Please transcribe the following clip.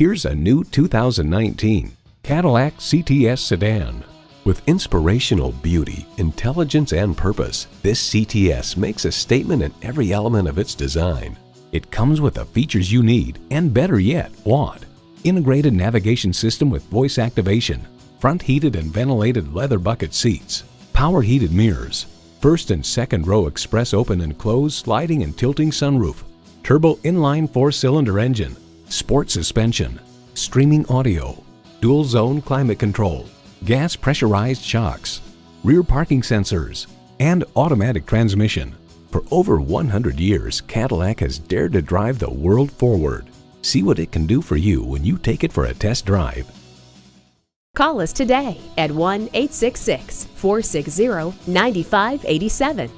Here's a new 2019 Cadillac CTS sedan. With inspirational beauty, intelligence, and purpose, this CTS makes a statement in every element of its design. It comes with the features you need, and better yet, want. Integrated navigation system with voice activation, front heated and ventilated leather bucket seats, power heated mirrors, first and second row express open and close sliding and tilting sunroof, turbo inline 4-cylinder engine, sport suspension, streaming audio, dual zone climate control, gas pressurized shocks, rear parking sensors, and automatic transmission. For over 100 years, Cadillac has dared to drive the world forward. See what it can do for you when you take it for a test drive. Call us today at 1-866-460-9587.